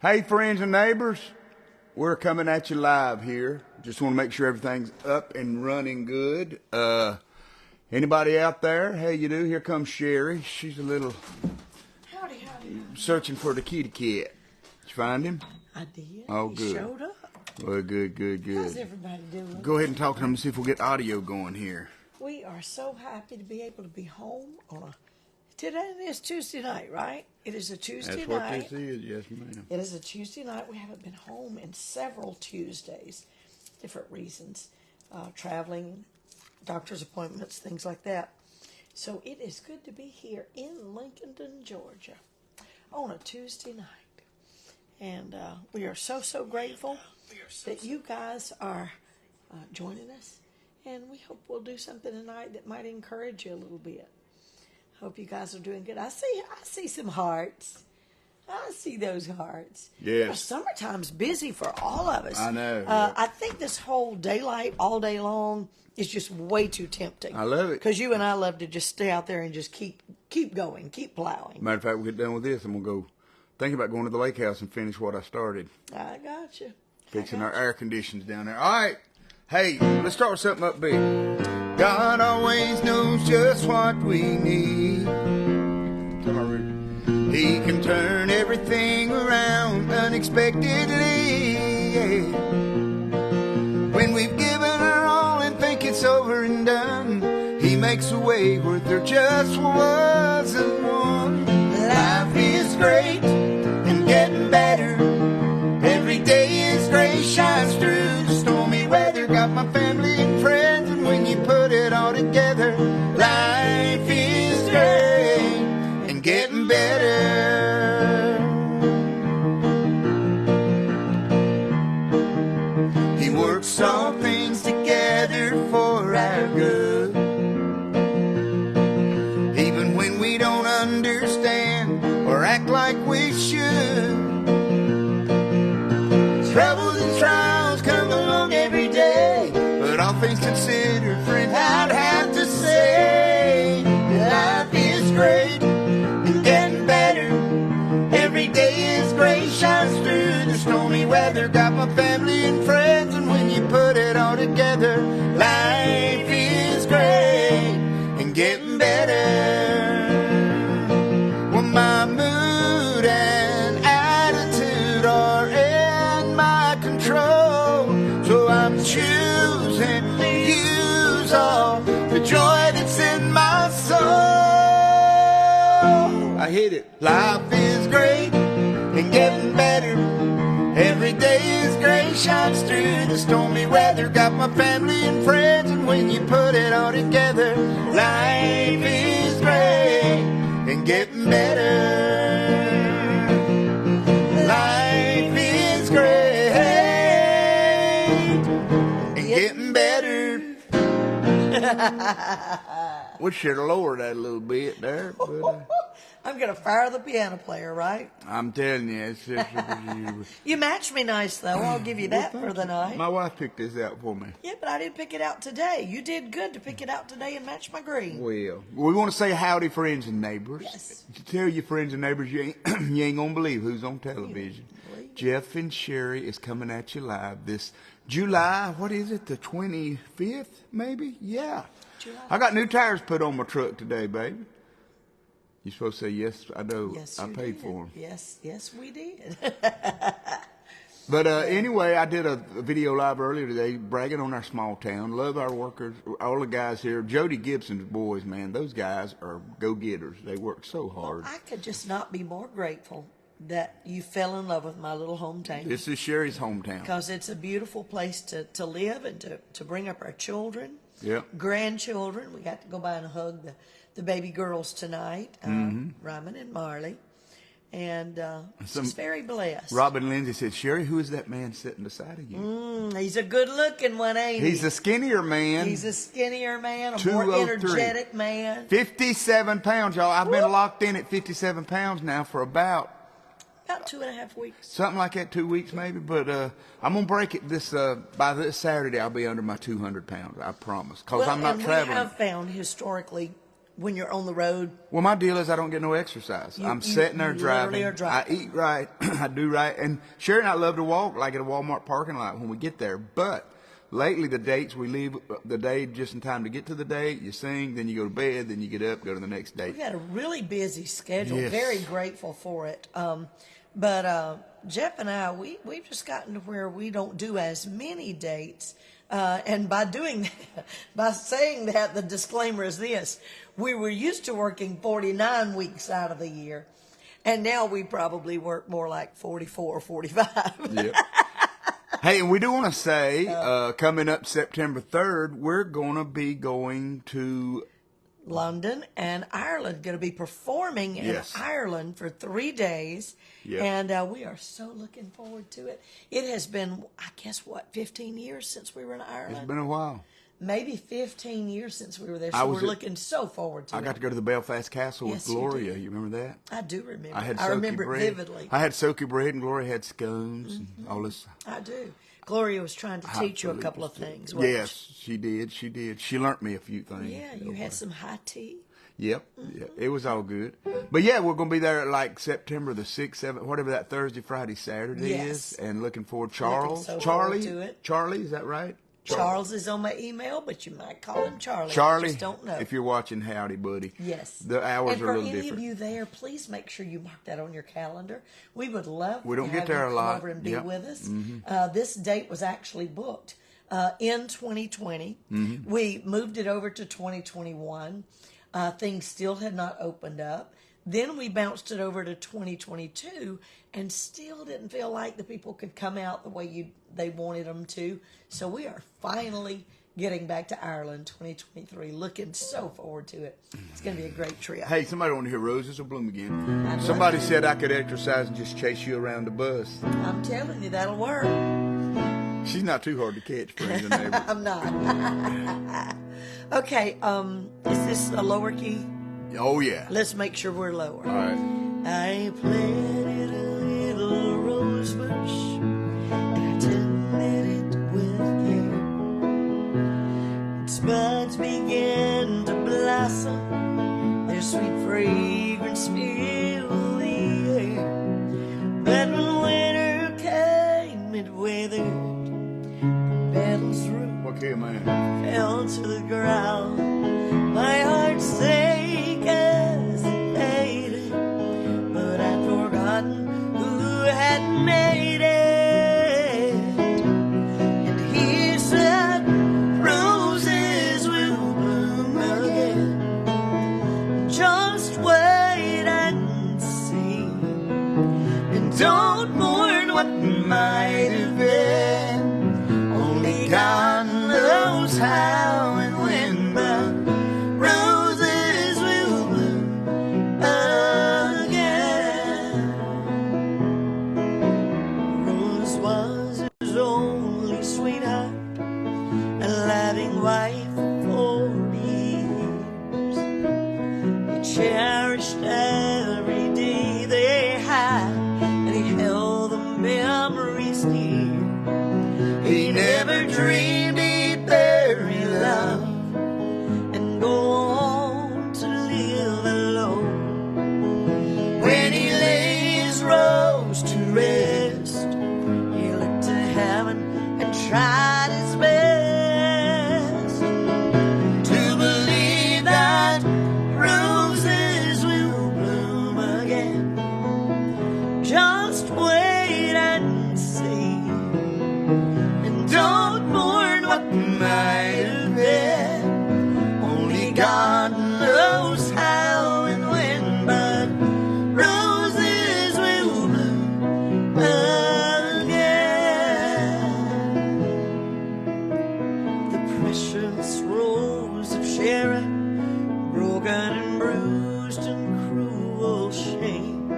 Hey, friends and neighbors, we're coming at you live here. Just want to make sure everything's up and running good. Anybody out there? Hey, you do? Here comes Sheri. She's a little Howdy. searching for the kitty cat. Did you find him? I did. Oh, He good. showed up. Well, good. How's everybody doing? Go ahead and talk to them and see if we'll get audio going here. We are so happy to be able to be home on a... Today is Tuesday night, right? It is a Tuesday night. That's what this is, yes, ma'am. It is a Tuesday night. We haven't been home in several Tuesdays. Different reasons. Traveling, doctor's appointments, things like that. So it is good to be here in Lincolnton, Georgia on a Tuesday night. And we are so grateful that you guys are joining us. And we hope we'll do something tonight that might encourage you a little bit. Hope you guys are doing good. I see some hearts. I see those hearts. Yes. Well, summertime's busy for all of us. I know. I think this whole daylight all day long is just way too tempting. I love it. Because you and I love to just stay out there and just keep going, keep plowing. Matter of fact, we get done with this, and we'll go think about going to the lake house and finish what I started. I got you. Fixing our air conditions down there. All right. Hey, let's start with something upbeat. God always knows just what we need. Come on, Rudy. He can turn everything around unexpectedly. Yeah. When we've given our all and think it's over and done, He makes a way where there just wasn't one. Life is great and getting better. Every day is gray, shines through the stormy weather. Got my family and friends, and when you put it all together, life is great and getting better. He works all things together for our good. Even when we don't understand or act like we should. Troubles and trials come along every day, but all things considered, friend, I'd have to say life is great and getting better. Every day is gray, shines through the stormy weather. Got my family and friends, and when you put it all together, life is great and getting better. Well, my mood and attitude are so I'm choosing to use all the joy that's in my soul. I hit it. Life is great and getting better. Every day is gray, shines through the stormy weather. Got my family and friends, and when you put it all together, life is great and getting better. Life is great. Getting better. We should have lowered that a little bit there. But, I'm going to fire the piano player, right? I'm telling you, it's just, You matched me nice, though. I'll give you that for the night. My wife picked this out for me. Yeah, but I didn't pick it out today. You did good to pick it out today and match my green. Well, we want to say howdy, friends and neighbors. Yes. Tell your friends and neighbors you ain't going to believe who's on television. Jeff and Sheri is coming at you live this July, what is it, the 25th, maybe? Yeah. July. I got new tires put on my truck today, baby. You supposed to say, yes, I know. Yes, I paid did. for them. Yes, we did. But anyway, I did a video live earlier today bragging on our small town. Love our workers, all the guys here. Jody Gibson's boys, man, those guys are go-getters. They work so hard. Well, I could just not be more grateful that you fell in love with my little hometown. This is Sheri's hometown. Because it's a beautiful place to live and to bring up our children, grandchildren. We got to go by and hug the baby girls tonight, Ryman and Marley. And she's very blessed. Robin Lindsay said, Sheri, who is that man sitting beside of you? He's a good-looking one, ain't he? He's a skinnier man. He's a skinnier man, a more energetic man. 57 pounds, y'all. I've been locked in at 57 pounds now for about 2.5 weeks. Something like that, 2 weeks maybe. But I'm going to break it by this Saturday. I'll be under my 200 pounds, I promise. Because I'm not traveling. We have found historically when you're on the road? Well, my deal is I don't get no exercise. I'm sitting there you driving. literally are driving. I eat right. I do right. And Sheri and I love to walk, like at a Walmart parking lot when we get there. But lately, the dates, we leave the day just in time to get to the date. You sing, then you go to bed, then you get up, go to the next date. We've had a really busy schedule. Yes. Very grateful for it. But Jeff and I, we've just gotten to where we don't do as many dates. And by doing that, by saying that, the disclaimer is this. We were used to working 49 weeks out of the year, and now we probably work more like 44 or 45. Yep. Hey, and we do want to say, coming up September 3rd, we're going to be going to London and Ireland, going to be performing in Ireland for 3 days. Yep. And we are so looking forward to it. It has been, I guess, 15 years since we were in Ireland? It's been a while. Maybe 15 years since we were there, so we're looking so forward to it. I got to go to the Belfast Castle with Gloria. You remember that? I do remember. I remember it vividly. I had soaky bread, and Gloria had scones and all this. I do. Gloria was trying to teach you a couple of things. Yes, she did. She did. She learnt me a few things. Yeah, you had some high tea. Yep. Yeah, it was all good. But yeah, we're going to be there like September the 6th, 7th, whatever that Thursday, Friday, Saturday is. And looking forward. Charlie, to it. Charlie, is that right? Charles is on my email, but you might call him Charlie. Charlie, I just don't know. If you're watching, howdy, buddy. Yes. The hours are a little different. And for any of you there, please make sure you mark that on your calendar. We would love we don't to get have there you a come lot. over and be Yep. with us. Mm-hmm. This date was actually booked in 2020. Mm-hmm. We moved it over to 2021. Things still had not opened up. Then we bounced it over to 2022 and still didn't feel like the people could come out the way they wanted them to. So we are finally getting back to Ireland 2023. Looking so forward to it. It's going to be a great trip. Hey, somebody want to hear Roses Will Bloom again. Somebody said I could exercise and just chase you around the bus. I'm telling you, that'll work. She's not too hard to catch, friends and neighbors. I'm not. Okay, is this a lower key? Oh, yeah. Let's make sure we're lower. All right. I planted a little rose bush, and I tended it with care. Its buds began to blossom, their sweet fragrance filled the air. But when winter came, it withered, the petals What key am I in? fell to the ground. My heart sank as it faded, but I'd forgotten who had made it. And he said, roses will bloom again. Just wait and see, and don't mourn what might have been. Only God knows how and when, but roses will bloom again. Rose was his only sweetheart, a loving wife for 40 years. He cherished every day they had, and he held the memories near. He never dreamed he'd bury love and go on to live alone. When he lay his rose to rest, he looked to heaven and tried his best to believe that roses will bloom again. Just wait and see, and don't mourn what might have been. Only God knows how and when, but roses will bloom again. The precious rose of Sheri, broken and bruised and cruel shame,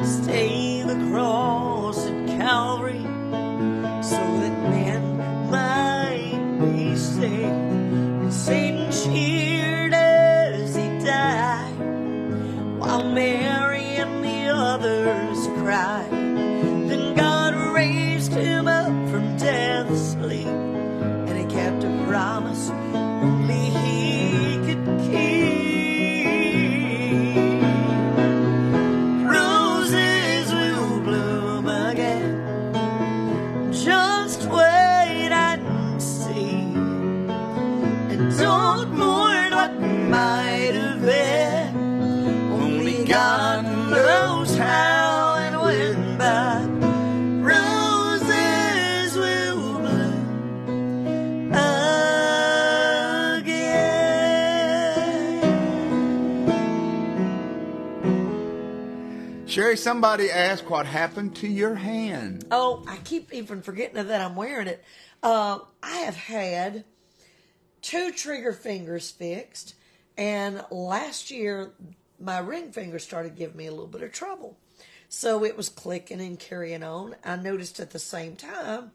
stay the cross at Calvary, so that men might be saved. And Satan cheered as he died, while Mary and the others cried. Then God raised him up from death's sleep, and he kept a promise only he could keep. by, roses will bloom again. Sheri, somebody asked what happened to your hand. Oh, I keep even forgetting that I'm wearing it. I have had 2 trigger fingers fixed, and last year my ring finger started giving me a little bit of trouble. So it was clicking and carrying on. I noticed at the same time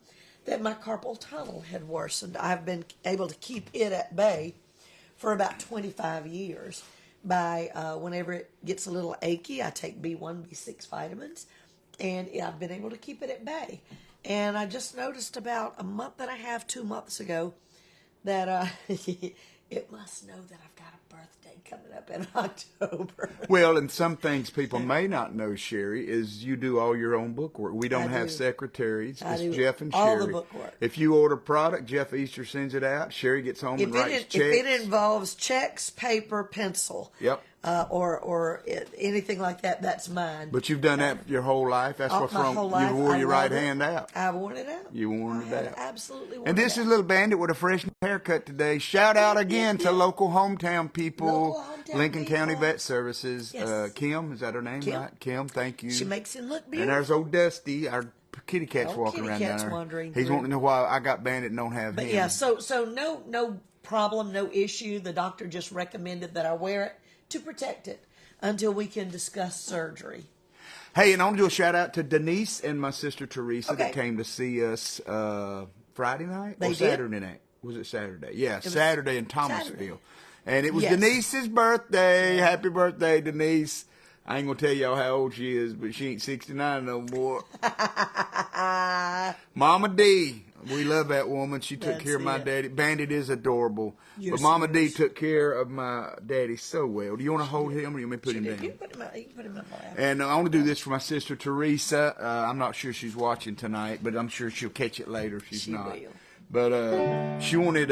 that my carpal tunnel had worsened. I've been able to keep it at bay for about 25 years. By whenever it gets a little achy, I take B1, B6 vitamins, and I've been able to keep it at bay. And I just noticed about a month and a half, 2 months ago, that it must know that I've got a birthday coming up in October. Well, and some things people may not know, Sheri, is you do all your own book work. We don't have secretaries. It's Jeff and Sheri. All the book work. If you order product, Jeff Easter sends it out. Sheri gets home and writes checks. If it involves checks, paper, pencil, yep, or anything like that, that's mine. But you've done that your whole life. That's what's wrong. You wore your right hand out. I've worn it out. You worn it out. Absolutely worn it out. And this is Little Bandit with a fresh haircut today. Shout out again to local hometown people, Lincoln County Vet Services. Yes. Kim, is that her name? Kim. Right? Kim, thank you. She makes him look beautiful. And there's old Dusty, our kitty cat's walking around down there. Wandering He's through. wanting to know why I got Bandit and don't have him. But yeah, so no problem, no issue. The doctor just recommended that I wear it to protect it until we can discuss surgery. Hey, and I want to do a shout out to Denise and my sister Teresa that Okay. came to see us Friday night They or did? Saturday night. Was it Saturday? Yeah, Saturday in Thomasville. Saturday. And it was Yes. Denise's birthday. Happy birthday, Denise. I ain't going to tell y'all how old she is, but she ain't 69 no more. Mama D. We love that woman. She took That's care of my it. daddy. Bandit is adorable. You're But Mama D serious. took care of my daddy so well. Do you want to hold him or you want me to put him You down? can put him in my lap. And I want to do this for my sister Teresa. I'm not sure she's watching tonight, but I'm sure she'll catch it later if she's She not. will. But she wanted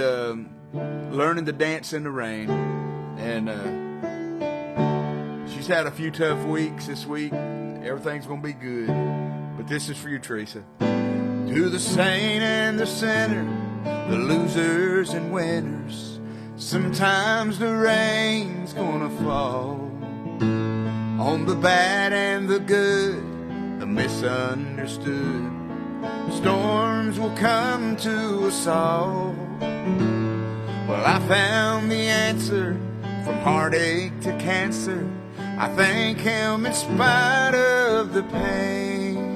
learning to dance in the rain, and she's had a few tough weeks this week. Everything's gonna be good, but this is for you, Teresa. To the saint and the sinner, the losers and winners, sometimes the rain's gonna fall on the bad and the good, the misunderstood. Storms will come to us all. Well, I found the answer from heartache to cancer. I thank him in spite of the pain.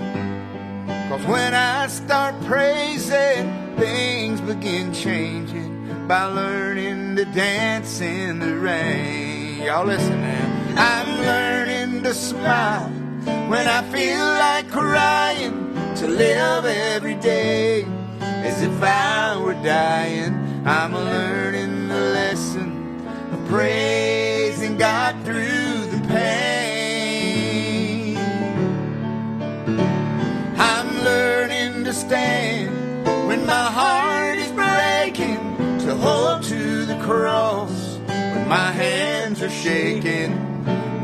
'Cause when I start praising, things begin changing by learning to dance in the rain. Y'all listen now. I'm learning to smile when I feel like crying, to live every day as if I were dying. I'm learning the lesson of praising God through the pain. I'm learning to stand when my heart is breaking, to hold to the cross when my hands are shaking.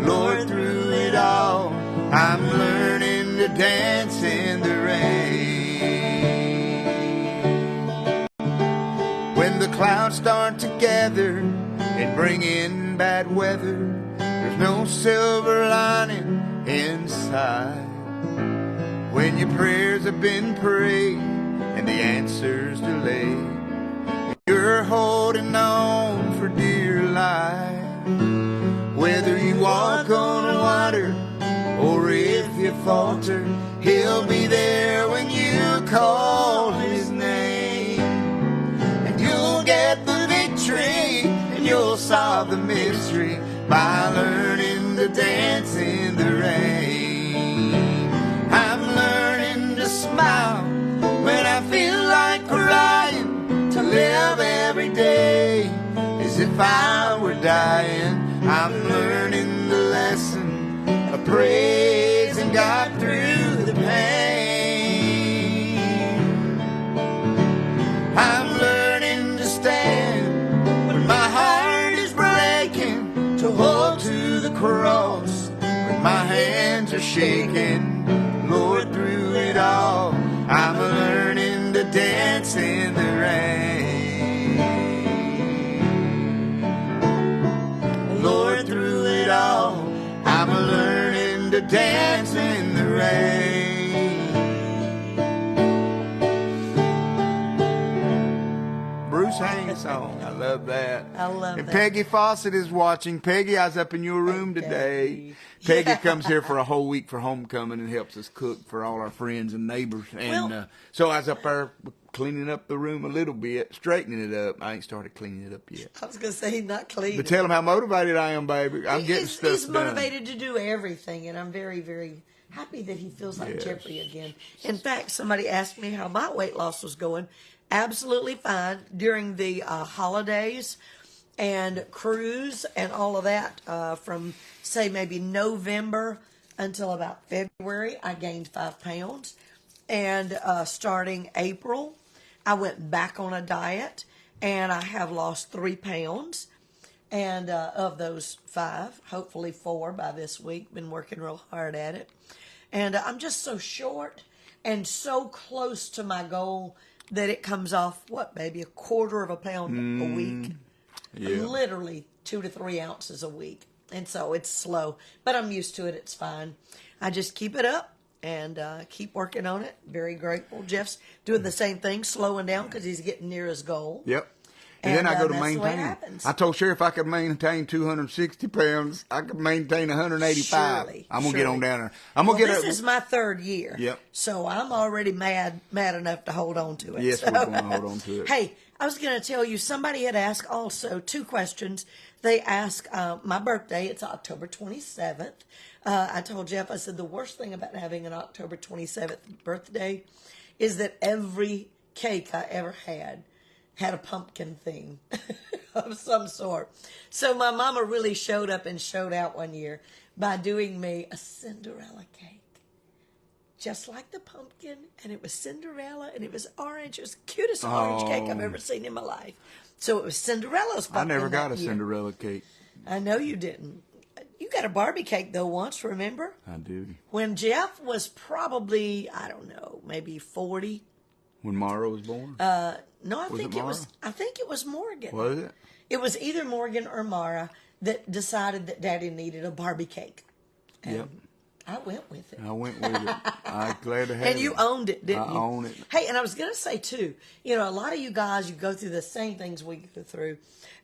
Lord, through it all, I'm learning to dance in the rain. When the clouds start to gather and bring in bad weather, there's no silver lining inside. When your prayers have been prayed and the answers delayed, you're holding on for dear life. Whether you walk on water or if you falter, he'll be there when you call his name. And you'll get the victory and you'll solve the mystery by learning to dance in the rain. I'm learning to smile when I feel like crying, to live every day as if I were dying. I'm learning the lesson of praising God through the pain. I'm learning to stand when my heart is breaking, to hold to the cross when my hands are shaking. Lord, chain song. I love that. I love and that. Peggy Fawcett is watching. Peggy, I was up in your room today. Peggy comes here for a whole week for homecoming and helps us cook for all our friends and neighbors. And so I was up there cleaning up the room a little bit, straightening it up. I ain't started cleaning it up yet. I was going to say he's not cleaning. But tell him how motivated I am, baby. I'm getting stuff done. He's motivated to do everything, and I'm very, very happy that he feels like Jeffrey again. In fact, somebody asked me how my weight loss was going. Absolutely fine during the holidays and cruise and all of that. From, say, maybe November until about February, I gained 5 pounds. And starting April, I went back on a diet, and I have lost 3 pounds. And of those 5, hopefully 4 by this week. Been working real hard at it. And I'm just so short and so close to my goal that it comes off, maybe a quarter of a pound a week. Yeah. Literally 2 to 3 ounces a week. And so it's slow. But I'm used to it. It's fine. I just keep it up and keep working on it. Very grateful. Jeff's doing the same thing, slowing down because he's getting near his goal. Yep. And then I go to maintain. I told Sheri if I could maintain 260 pounds, I could maintain 185. Surely, I'm going to get on down there. This is my 3rd year. Yep. So I'm already mad enough to hold on to it. Yes, we're going to hold on to it. Hey, I was going to tell you, somebody had asked also 2 questions. They asked my birthday. It's October 27th. I told Jeff, I said, the worst thing about having an October 27th birthday is that every cake I ever had a pumpkin theme of some sort. So my mama really showed up and showed out one year by doing me a Cinderella cake. Just like the pumpkin, and it was Cinderella, and it was orange. It was the cutest orange cake I've ever seen in my life. So it was Cinderella's pumpkin. I never got a Cinderella cake. I know you didn't. You got a Barbie cake, though, once, remember? I do. When Jeff was probably, I don't know, maybe 40. When Mara was born? No, I think it was Morgan. Was it? It was either Morgan or Mara that decided that Daddy needed a Barbie cake. And yep. I went with it. I'm glad to have it. And you owned it, didn't you? I own it. Hey, and I was going to say, too, a lot of you guys, you go through the same things we go through.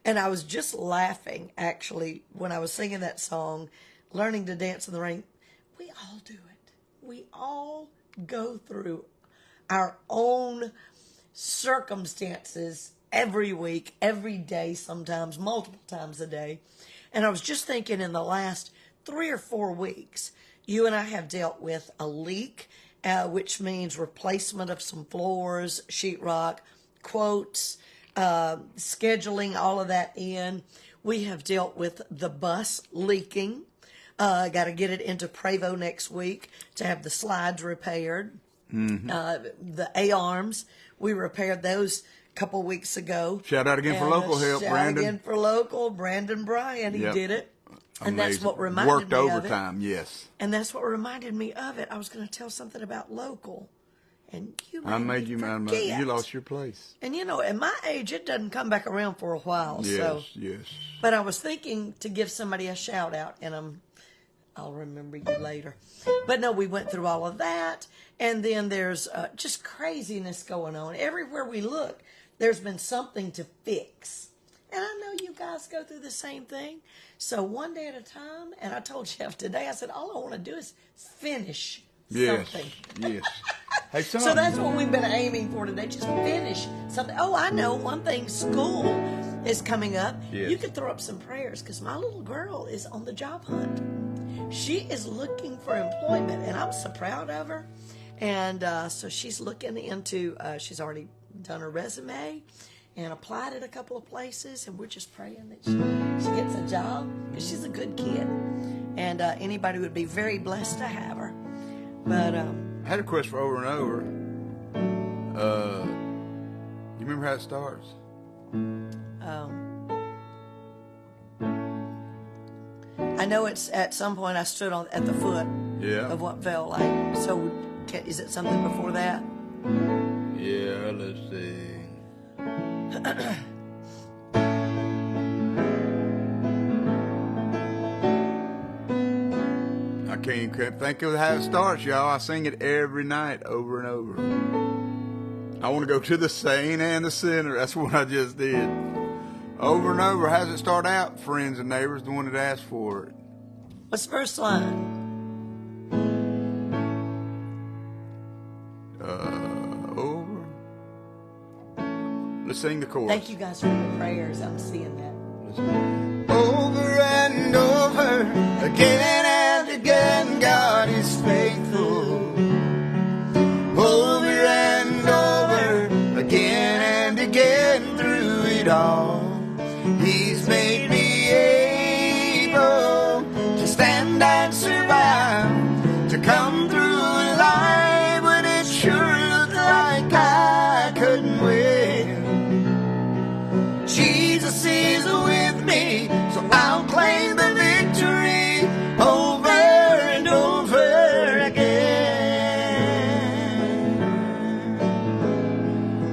And I was just laughing, actually, when I was singing that song, Learning to Dance in the Rain. We all do it. We all go through our own circumstances every week, every day, sometimes multiple times a day. And I was just thinking in the last 3 or 4 weeks, you and I have dealt with a leak, which means replacement of some floors, sheetrock, quotes, scheduling all of that in. We have dealt with the bus leaking. Got to get it into Prevo next week to have the slides repaired. Mm-hmm. The A-arms, we repaired those a couple weeks ago. Shout out again for local help, Brandon. Shout again for local, Brandon Bryan, he did it. And Amazing. That's what reminded Worked me overtime, of it. yes. And that's what reminded me of it. I was going to tell something about local. And you you lost your place. And at my age, it doesn't come back around for a while. Yes. But I was thinking to give somebody a shout out, and I'll remember you later. But no, we went through all of that. And then there's just craziness going on. Everywhere we look, there's been something to fix. And I know you guys go through the same thing. So one day at a time, and I told Jeff today, I said, all I want to do is finish something. Yes. Hey, so that's what we've been aiming for today, just finish something. Oh, I know one thing, school is coming up. Yes. You could throw up some prayers because my little girl is on the job hunt. She is looking for employment, and I'm so proud of her. And so she's looking into, she's already done her resume and applied at a couple of places, and we're just praying that she gets a job because she's a good kid. And anybody would be very blessed to have her. But I had a question for over and over. You remember how it starts? I know it's at some point I stood at the foot of what felt like. So is it something before that? Yeah, let's see. I can't even think of how it starts, y'all. I sing it every night over and over. I want to go to the saint and the sinner. That's what I just did. Over and over. How does it start out, friends and neighbors? The one that asked for it. What's the first line? Over. Let's sing the chorus. Thank you guys for the prayers. I'm seeing that. Over and over, again and again, God is faithful. Over and over, again and again, through it all, He's made me able to stand and survive, to come through alive when it sure looked like I couldn't win. Jesus is with me, so I'll claim the victory over and over again.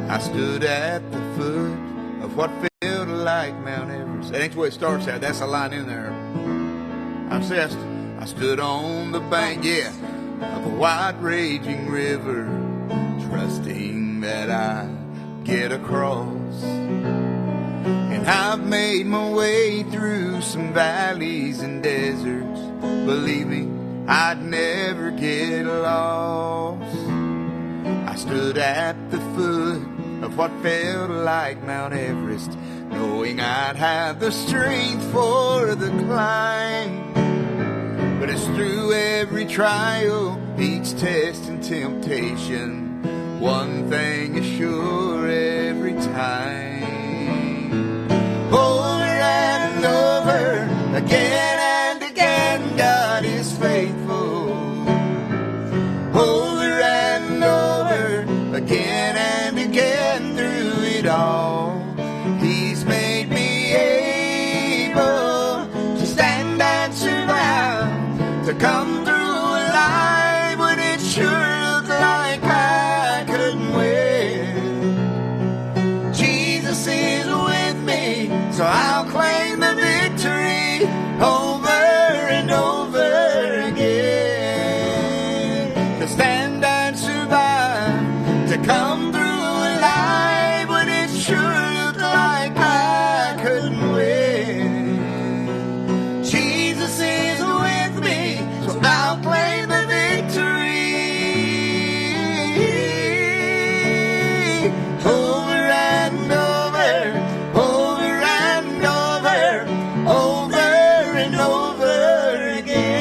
I stood at the foot of what felt like Mount Everest. That ain't the way it starts out. That's a line in there. I stood on the bank, of a wide raging river, trusting that I'd get across. And I've made my way through some valleys and deserts, believing I'd never get lost. I stood at the foot of what felt like Mount Everest, knowing I'd have the strength for the climb. But it's through every trial, each test and temptation, one thing is sure every time. Over and over, again and again, God is faithful. Over and over, again and again, through it all, He's made me able to stand and survive, to come through alive when it sure looked like I couldn't win. Jesus is with me, so I'll claim the victory over and over again. To stand and survive, to come through alive when it sure looked like I couldn't win. Jesus is with me, so I'll claim the victory over and over, over and over, over and over again.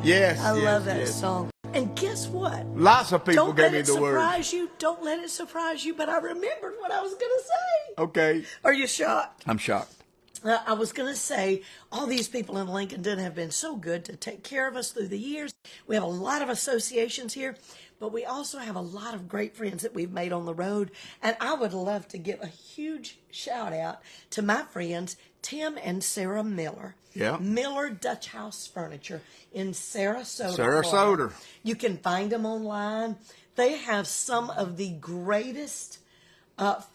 Yes, I love that yes. song. And guess what? Lots of people Don't gave let me it the word. surprise you. Don't let it surprise you. But I remembered what I was going to say. Okay. Are you shocked? I'm shocked. I was going to say, all these people in Lincolnton have been so good to take care of us through the years. We have a lot of associations here, but we also have a lot of great friends that we've made on the road. And I would love to give a huge shout out to my friends, Tim and Sarah Miller. Yeah. Miller Dutch House Furniture in Sarasota. Sarasota. You can find them online. They have some of the greatest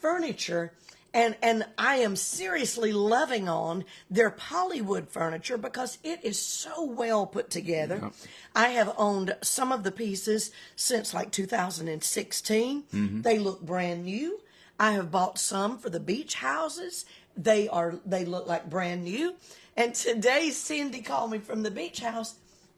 furniture. And I am seriously loving on their Hollywood furniture because it is so well put together. Yep. I have owned some of the pieces since like 2016. Mm-hmm. They look brand new. I have bought some for the beach houses. They look like brand new. And today Cindy called me from the beach house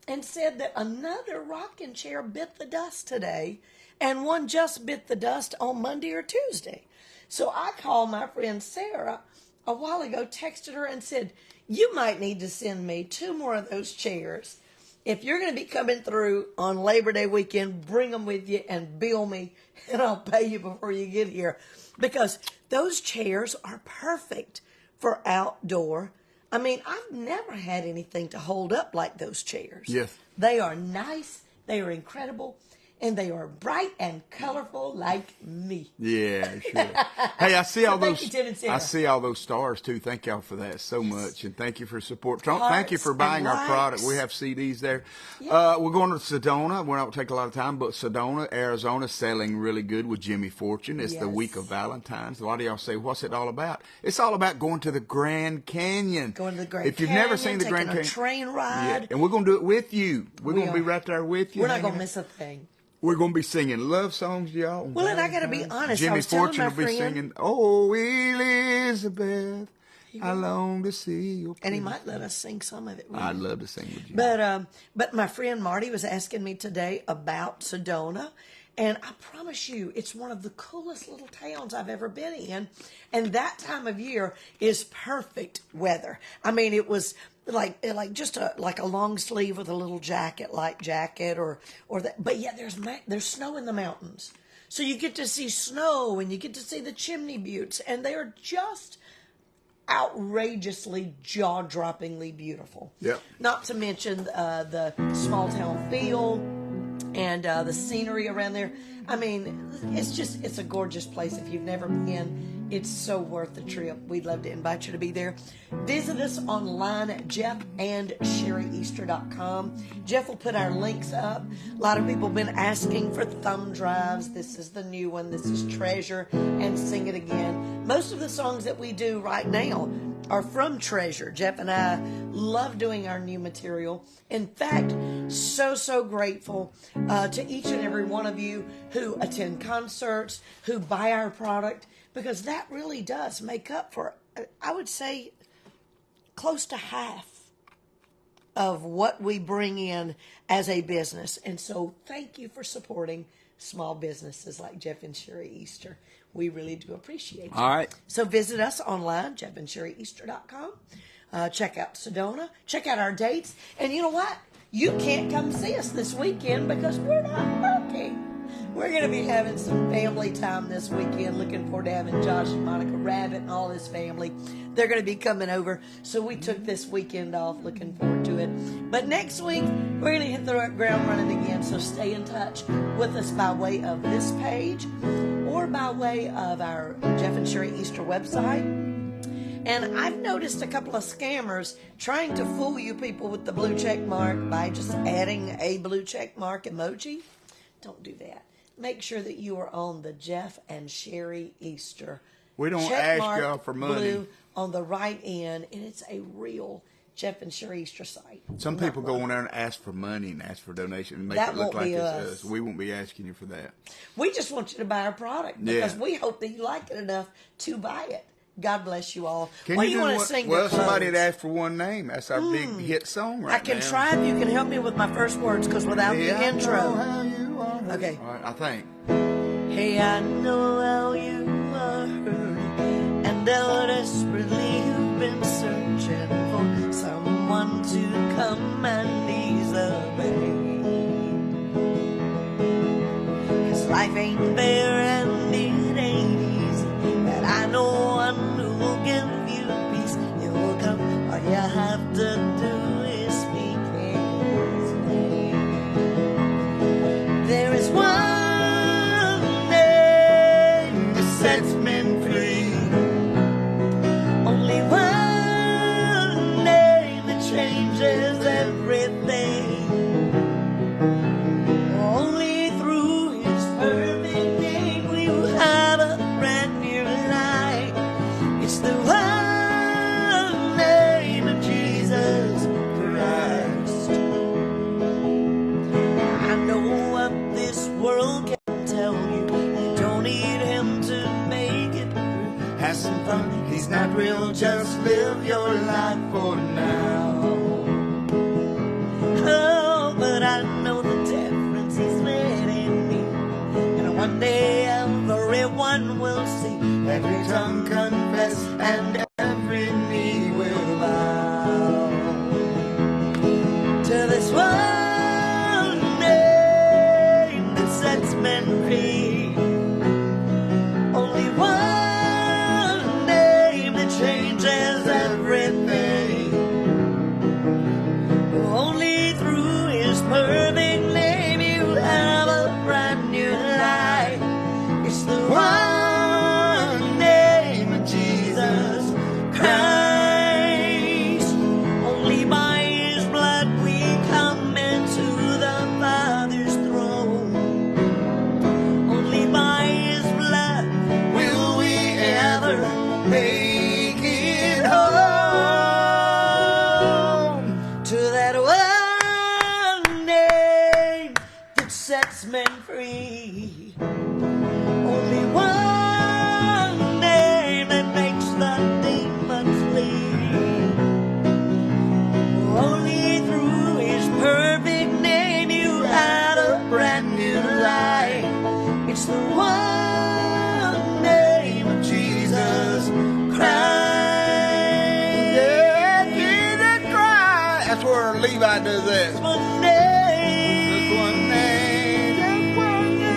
and said that another rocking chair bit the dust today, and one just bit the dust on Monday or Tuesday. So I called my friend Sarah a while ago, texted her and said, you might need to send me 2 more of those chairs. If you're going to be coming through on Labor Day weekend, bring them with you and bill me, and I'll pay you before you get here. Because those chairs are perfect for outdoor. I mean, I've never had anything to hold up like those chairs. Yes. They are nice. They are incredible. and they are bright and colorful like me. Yeah, sure. Hey, I see all Thank those. you, Ted and Sarah. I see all those stars too. Thank y'all for that so much, and thank you for support. Thank you Hearts for buying and our product. likes. We have CDs there. Yeah. We're going to Sedona. We're not going to take a lot of time, but Sedona, Arizona, selling really good with Jimmy Fortune. It's the Yes. week of Valentine's. A lot of y'all say, "What's it all about?" It's all about going to the Grand Canyon. Going to the Grand If you've Canyon, never seen the Grand taking a Canyon, train ride. yeah, and we're going to do it with you. We're We going to be are. right there with you. We're not hanging going to out. miss a thing. We're going to be singing love songs, y'all. Well, and I got to be honest. I Jimmy was telling Fortune my will be friend, singing, "Oh, Elizabeth, I long to see you." and he might let us sing some of it. I'd love to sing with you. But my friend Marty was asking me today about Sedona, and I promise you, it's one of the coolest little towns I've ever been in. And that time of year is perfect weather. I mean, it was like just a long sleeve with a little light jacket, or that. But yeah, there's snow in the mountains, so you get to see snow and you get to see the chimney buttes, and they are just outrageously, jaw-droppingly beautiful. Yep. Not to mention the small town feel and the scenery around there. I mean, it's a gorgeous place. If you've never been, it's so worth the trip. We'd love to invite you to be there. Visit us online at jeffandsheriEaster.com. Jeff will put our links up. A lot of people have been asking for thumb drives. This is the new one. This is Treasure and Sing It Again. Most of the songs that we do right now are from Treasure. Jeff and I love doing our new material. In fact, so grateful to each and every one of you who attend concerts, who buy our product, because that really does make up for, I would say, close to half of what we bring in as a business. And so thank you for supporting small businesses like Jeff and Sheri Easter. We really do appreciate you. All right. So visit us online, jeffandsheriEaster.com. Check out Sedona. Check out our dates. And you know what? You can't come see us this weekend because we're not working. We're going to be having some family time this weekend. Looking forward to having Josh and Monica Rabbit and all his family. They're going to be coming over. So we took this weekend off. Looking forward to it. But next week, we're going to hit the ground running again. So stay in touch with us by way of this page or by way of our Jeff and Sheri Easter website. And I've noticed a couple of scammers trying to fool you people with the blue check mark by just adding a blue check mark emoji. Don't do that. Make sure that you are on the Jeff and Sheri Easter. We don't check ask mark y'all for money. Blue on the right end, and it's a real Jeff and Sheri Easter site. Some people go on there and ask for money and ask for donations and make That it look won't like be it's us. us. We won't be asking you for that. We just want you to buy our product because Yeah. we hope that you like it enough to buy it. God bless you all. Can What you do you do want to one- sing? Well, to somebody had close? asked for one name. That's our big hit song right I can now. try if you can help me with my first words because without Yeah, the I intro. know how you are. Okay. All right, I think. Hey, I know how you are hurting, and how desperately you've been searching for someone to come and ease the pain. 'Cause life ain't fair and it ain't easy, but I know one who will give you peace. You will come, all you have to do is speak his name. There is one sets men free. Only one name that changes everything. Only through his perfect name will you have a brand new life. It's the one name of Jesus Christ. I know what this world can tell you. You don't need him to make it through. Have some fun. He's not real. Just live your life for now. Oh, but I know the difference he's made in me. And one day everyone will see. Every tongue confess and every knee will bow To this one name that sets men free. Only one name that changes everything. Only through his perfect name you have a men free. Only one name that makes the demons flee. Only through his perfect name you had a brand new life. It's the one name of Jesus Christ. Yeah, Jesus Christ. That's where Levi does that. Just one name. Just one name. Just one name.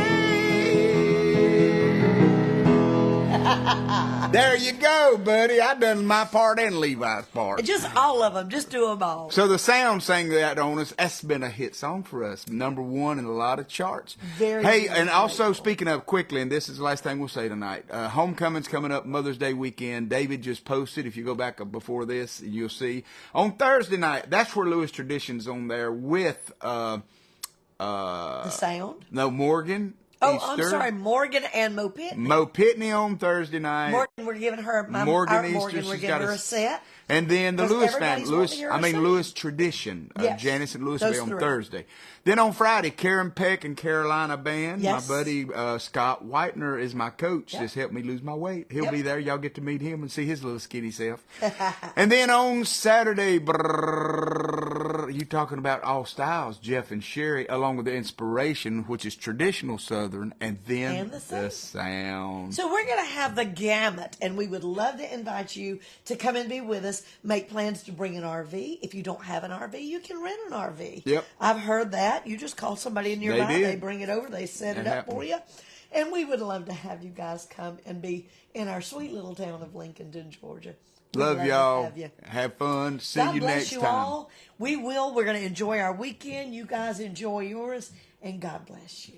There you go, buddy. I done my part and Levi's part. Just all of them. Just do them all. So the Sound sang that on us. That's been a hit song for us. #1 in a lot of charts. Very, hey, very and also grateful. speaking of quickly, and this is the last thing we'll say tonight. Homecoming's coming up, Mother's Day weekend. David just posted. If you go back before this, you'll see on Thursday night. That's where Lewis Tradition's on there with The Sound. no Morgan. Oh, Easter. I'm sorry, Morgan and Mo Pitney. Mo Pitney on Thursday night. Morgan, we're giving her Morgan Easter, Morgan, we're she's giving got her a- a set. And then the 'Cause Lewis everybody's family, wanting to hear her sing. Lewis Tradition, Yes. Janice and Lewis Those will be on three. Thursday. Then on Friday, Karen Peck and Carolina Band. Yes. My buddy Scott Whitener is my coach. Yep. Just helped me lose my weight. He'll Yep. be there. Y'all get to meet him and see his little skinny self. And then on Saturday, you talking about all styles, Jeff and Sheri, along with the Inspiration, which is traditional Southern, and then And the the Sound. So we're going to have the gamut, and we would love to invite you to come and be with us. Make plans to bring an RV. If you don't have an RV, you can rent an RV. Yep. I've heard that. You just call somebody nearby. did. They bring it over. They set it That up for you. And we would love to have you guys come and be in our sweet little town of Lincolnton, Georgia. We'd Love to y'all. have you. Have fun. See God you bless next you time. all. We will. We're going to enjoy our weekend. You guys enjoy yours. And God bless you.